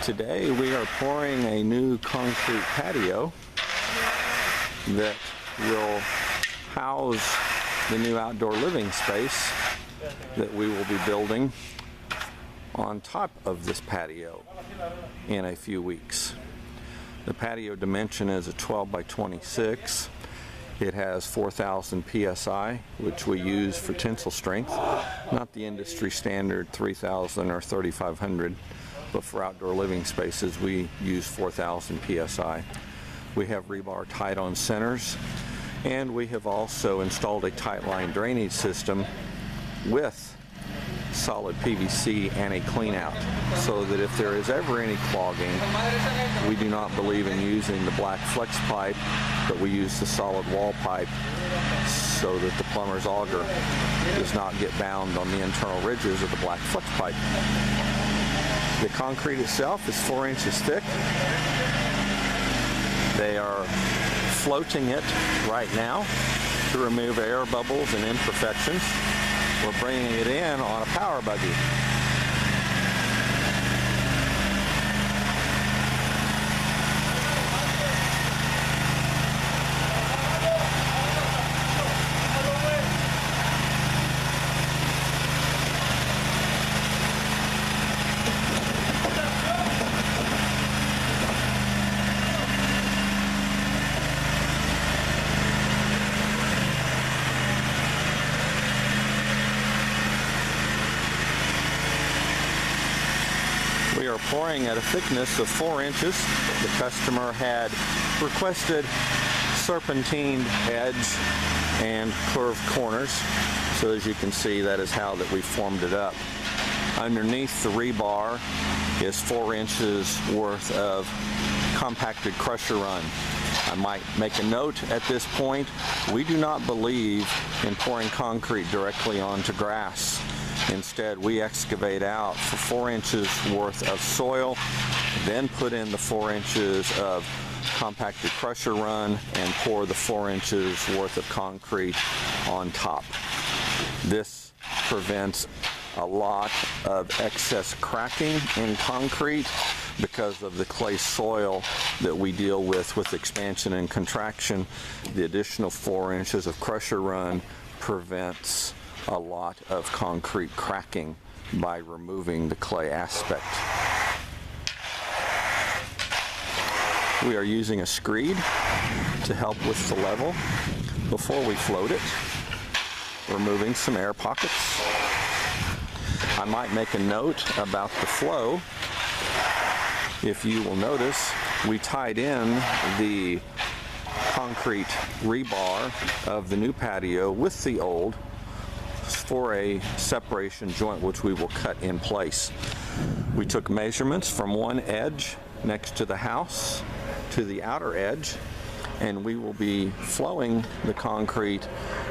Today we are pouring a new concrete patio that will house the new outdoor living space that we will be building on top of this patio in a few weeks. The patio dimension is a 12 by 26. It has 4,000 psi, which we use for tensile strength, not the industry standard 3,000 or 3,500, but for outdoor living spaces we use 4,000 psi. We have rebar tied-on centers, and we have also installed a tight-line drainage system with solid PVC and a clean out, so that if there is ever any clogging, we do not believe in using the black flex pipe, but we use the solid wall pipe so that the plumber's auger does not get bound on the internal ridges of the black flex pipe. The concrete itself is 4 inches thick. They are floating it right now to remove air bubbles and imperfections. We're bringing it in on a power buggy. We are pouring at a thickness of 4 inches. The customer had requested serpentined edge and curved corners. So as you can see, that is how that we formed it up. Underneath the rebar is 4 inches worth of compacted crusher run. I might make a note at this point, we do not believe in pouring concrete directly onto grass. Instead, we excavate out for 4 inches worth of soil, then put in the 4 inches of compacted crusher run and pour the 4 inches worth of concrete on top. This prevents a lot of excess cracking in concrete because of the clay soil that we deal with expansion and contraction. The additional 4 inches of crusher run prevents a lot of concrete cracking by removing the clay aspect. We are using a screed to help with the level before we float it, removing some air pockets. I might make a note about the flow. If you will notice, we tied in the concrete rebar of the new patio with the old for a separation joint, which we will cut in place. We took measurements from one edge next to the house to the outer edge, and we will be flowing the concrete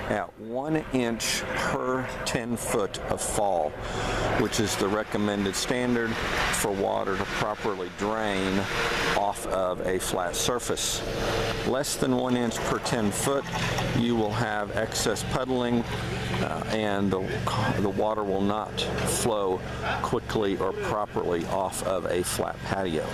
at 1 inch per 10 foot of fall, which is the recommended standard for water to properly drain off of a flat surface. Less than 1 inch per 10 foot, you will have excess puddling and the water will not flow quickly or properly off of a flat patio.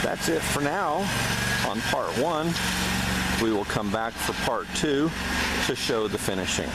That's it for now on part 1. We will come back for part 2 to show the finishing.